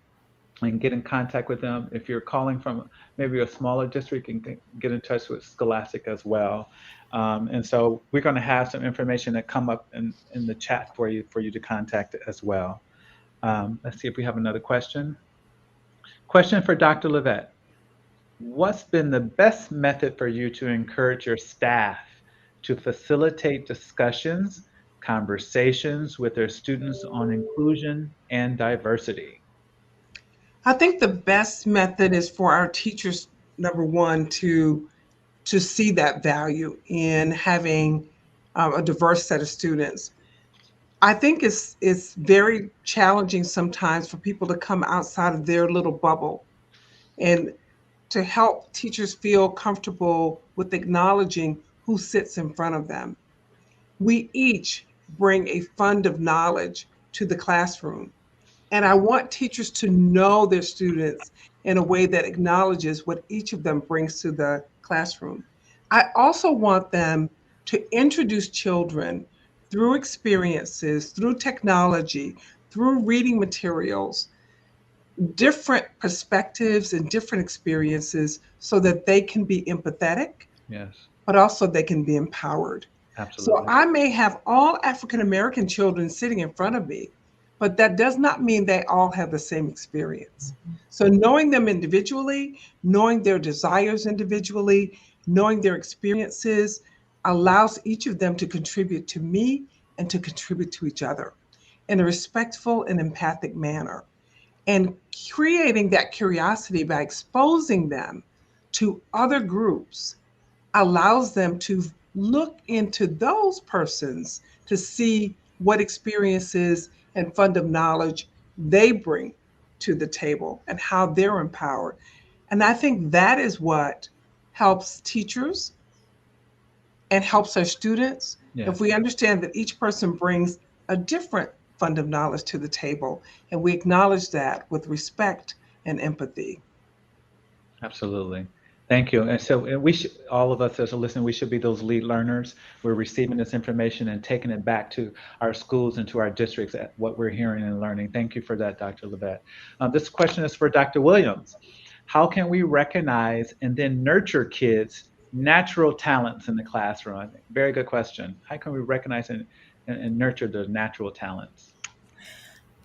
and get in contact with them. If you're calling from maybe a smaller district, you can get in touch with Scholastic as well. And so we're going to have some information that come up in the chat for you to contact as well. Let's see if we have another question. Question for Dr. Lavette. What's been the best method for you to encourage your staff to facilitate discussions, conversations with their students on inclusion and diversity? I think the best method is for our teachers, number one, to see that value in having a diverse set of students. I think it's very challenging sometimes for people to come outside of their little bubble, and to help teachers feel comfortable with acknowledging who sits in front of them. We each bring a fund of knowledge to the classroom. And I want teachers to know their students in a way that acknowledges what each of them brings to the classroom. I also want them to introduce children through experiences, through technology, through reading materials, different perspectives and different experiences so that they can be empathetic, Yes, but also they can be empowered. So absolutely. I may have all African American children sitting in front of me, but that does not mean they all have the same experience. So knowing them individually, knowing their desires individually, knowing their experiences allows each of them to contribute to me and to contribute to each other in a respectful and empathic manner. And creating that curiosity by exposing them to other groups allows them to look into those persons to see what experiences and fund of knowledge they bring to the table and how they're empowered. And I think that is what helps teachers and helps our students if Yes, we understand that each person brings a different fund of knowledge to the table and we acknowledge that with respect and empathy. absolutely. Thank you. And we should, all of us as a listener, we should be those lead learners. We're receiving this information and taking it back to our schools and to our districts at what we're hearing and learning. Thank you for that, Dr. Lavette. This question is for Dr. Williams. How can we recognize and then nurture kids' natural talents in the classroom? I think very good question. How can we recognize and nurture the natural talents?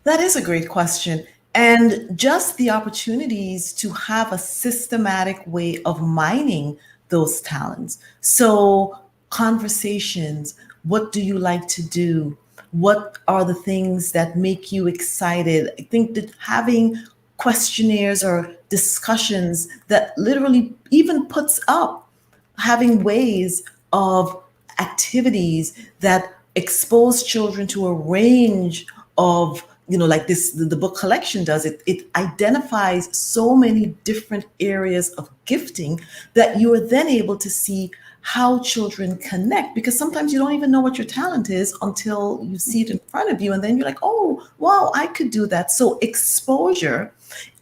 That is a great question. And just the opportunities to have a systematic way of mining those talents. So, conversations, what do you like to do? What are the things that make you excited? I think that having questionnaires or discussions that literally even puts up having ways of activities that expose children to a range of, like this, the book collection does, it identifies so many different areas of gifting that you are then able to see how children connect, because sometimes you don't even know what your talent is until you see it in front of you, and then you're like, oh wow, I could do that. So exposure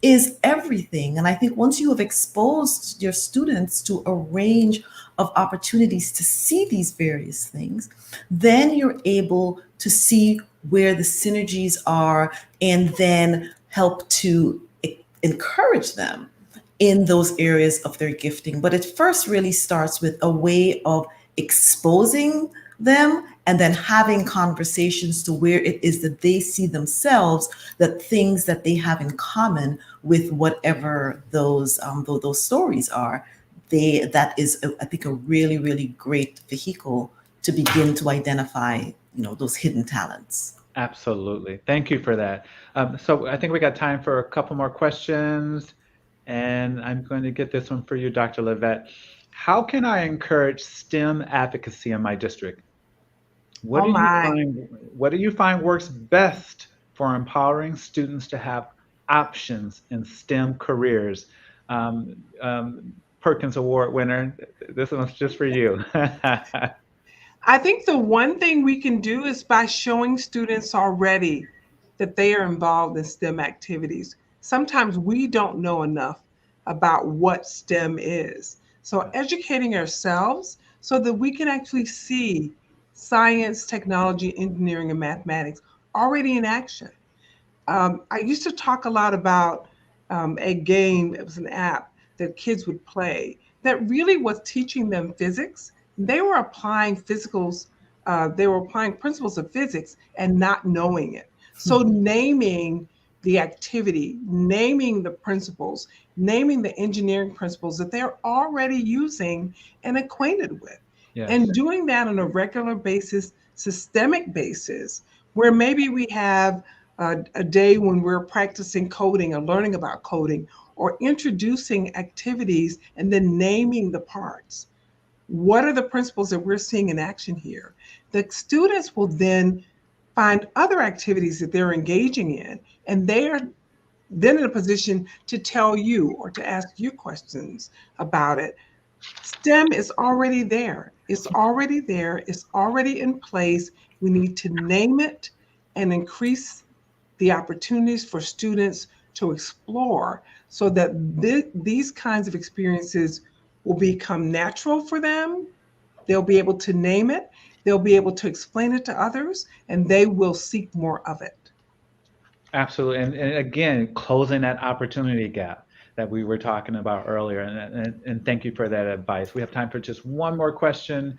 is everything. And I think once you have exposed your students to a range of opportunities to see these various things, then you're able to see where the synergies are and then help to encourage them in those areas of their gifting. But it first really starts with a way of exposing them and then having conversations to where it is that they see themselves, that things that they have in common with whatever those stories are. That is, I think, a really, really great vehicle to begin to identify, those hidden talents. Absolutely. Thank you for that. So I think we got time for a couple more questions. And I'm going to get this one for you, Dr. Lavette. How can I encourage STEM advocacy in my district? What Oh do you my. find what do you find works best for empowering students to have options in STEM careers. Perkins Award winner, this one's just for you. I think the one thing we can do is by showing students already that they are involved in STEM activities. Sometimes we don't know enough about what STEM is. So, educating ourselves so that we can actually see science, technology, engineering, and mathematics already in action. I used to talk a lot about a game, it was an app that kids would play that really was teaching them physics. They were applying they were applying principles of physics and not knowing it. So, naming the activity, naming the principles, naming the engineering principles that they're already using and acquainted with, Yes. and doing that on a regular basis, systemic basis, where maybe we have a day when we're practicing coding or learning about coding or introducing activities and then naming the parts. What are the principles that we're seeing in action here? The students will then find other activities that they're engaging in, and they are then in a position to tell you or to ask you questions about it. STEM is already there. It's already there. It's already in place. We need to name it and increase the opportunities for students to explore so that these kinds of experiences will become natural for them. They'll be able to name it, they'll be able to explain it to others, and they will seek more of it. Absolutely. And again, closing that opportunity gap that we were talking about earlier. And thank you for that advice. We have time for just one more question.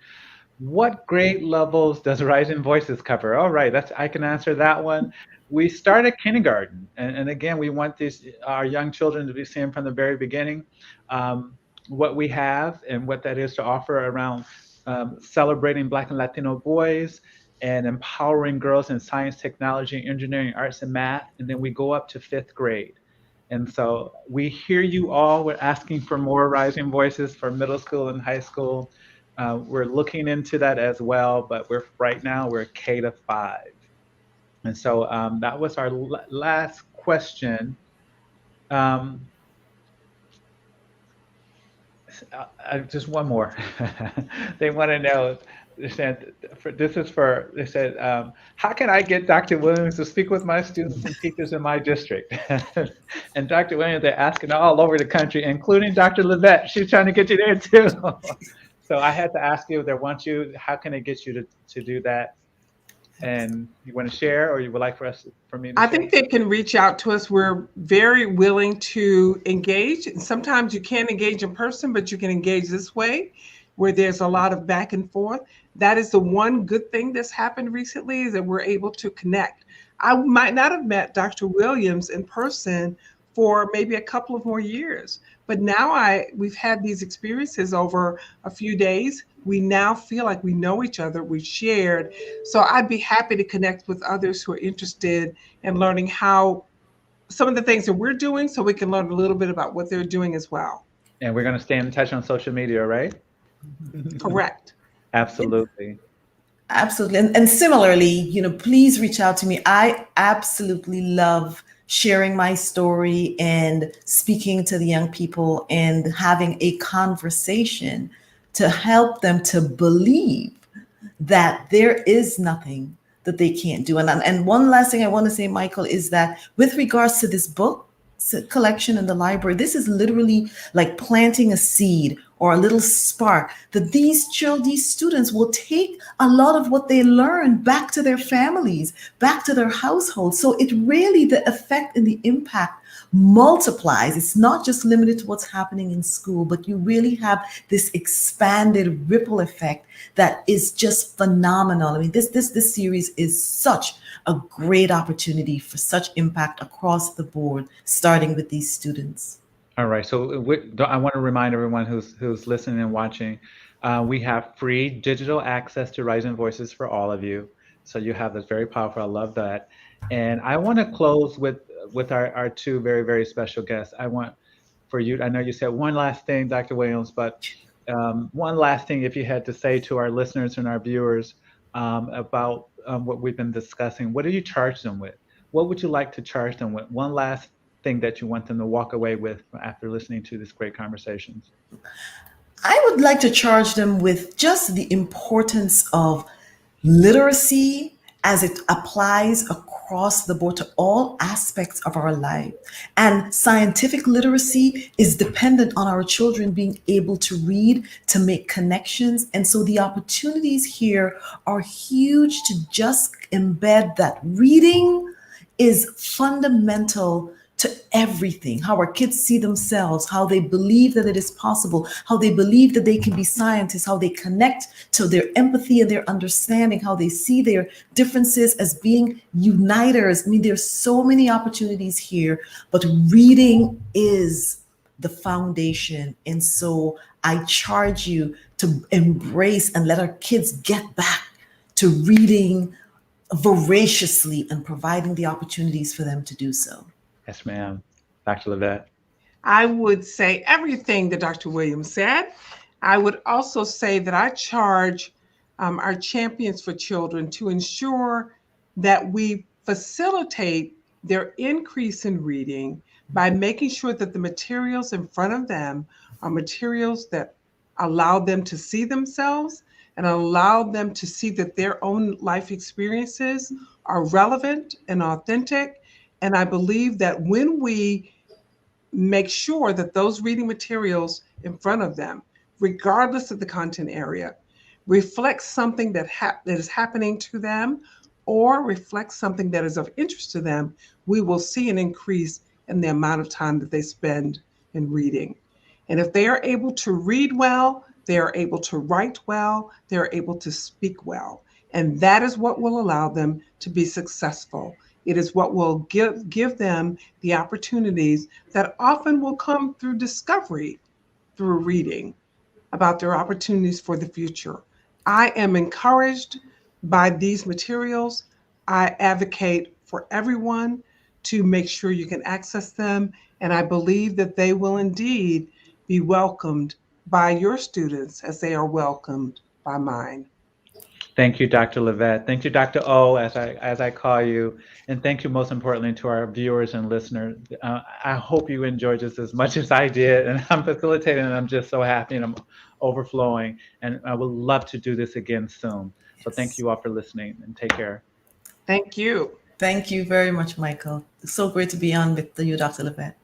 What grade levels does Rising Voices cover? All right, I can answer that one. We start at kindergarten, and again, we want our young children to be seeing from the very beginning what we have and what that is to offer around celebrating Black and Latino boys and empowering girls in science, technology, engineering, arts, and math. And then we go up to fifth grade. And so we hear you all. We're asking for more Rising Voices for middle school and high school. We're looking into that as well, but right now we're K to 5. And so that was our last question. Um, just one more. They want to know. They said, they said, how can I get Dr. Williams to speak with my students and teachers in my district? And Dr. Williams, they're asking all over the country, including Dr. Lavette. She's trying to get you there too. So I had to ask you if they want you, how can they get you to do that? And you want to share, or you would like for me to I share? think they can reach out to us. We're very willing to engage. And sometimes you can't engage in person, but you can engage this way, where there's a lot of back and forth. That is the one good thing that's happened recently, is that we're able to connect. I might not have met Dr. Williams in person for maybe a couple of more years, but now we've had these experiences over a few days. We now feel like we know each other, we've shared. So I'd be happy to connect with others who are interested in learning how some of the things that we're doing, so we can learn a little bit about what they're doing as well. And we're going to stay in touch on social media, right? Correct. Absolutely. Absolutely. And similarly, please reach out to me. I absolutely love sharing my story and speaking to the young people and having a conversation to help them to believe that there is nothing that they can't do. And one last thing I want to say, Michael, is that with regards to this book collection in the library, this is literally like planting a seed or a little spark that these students will take a lot of what they learn back to their families, back to their households. So it really, the effect and the impact multiplies. It's not just limited to what's happening in school, but you really have this expanded ripple effect that is just phenomenal. I mean, this series is such a great opportunity for such impact across the board, starting with these students. All right. So I want to remind everyone who's listening and watching, we have free digital access to Rising Voices for all of you. So you have this very powerful. I love that. And I want to close with our two very, very special guests. I want for you, I know you said one last thing, Dr. Williams, but one last thing, if you had to say to our listeners and our viewers about what we've been discussing, what do you charge them with? What would you like to charge them with? One last thing that you want them to walk away with after listening to this great conversations? I would like to charge them with just the importance of literacy as it applies across the board to all aspects of our life. And scientific literacy is dependent on our children being able to read, to make connections. And so the opportunities here are huge to just embed that reading is fundamental to everything, how our kids see themselves, how they believe that it is possible, how they believe that they can be scientists, how they connect to their empathy and their understanding, how they see their differences as being uniters. I mean, there's so many opportunities here, but reading is the foundation. And so I charge you to embrace and let our kids get back to reading voraciously and providing the opportunities for them to do so. Yes, ma'am. Dr. Lavette. I would say everything that Dr. Williams said. I would also say that I charge our champions for children to ensure that we facilitate their increase in reading by making sure that the materials in front of them are materials that allow them to see themselves and allow them to see that their own life experiences are relevant and authentic. And I believe that when we make sure that those reading materials in front of them, regardless of the content area, reflects something that is happening to them or reflects something that is of interest to them, we will see an increase in the amount of time that they spend in reading. And if they are able to read well, they are able to write well, they are able to speak well. And that is what will allow them to be successful. It is what will give them the opportunities that often will come through discovery, through reading, about their opportunities for the future. I am encouraged by these materials. I advocate for everyone to make sure you can access them. And I believe that they will indeed be welcomed by your students as they are welcomed by mine. Thank you, Dr. Lavette. Thank you, Dr. O, as I call you. And thank you most importantly to our viewers and listeners. I hope you enjoyed this as much as I did. And I'm facilitating and I'm just so happy and I'm overflowing. And I would love to do this again soon. So thank you all for listening and take care. Thank you. Thank you very much, Michael. It's so great to be on with you, Dr. Lavette.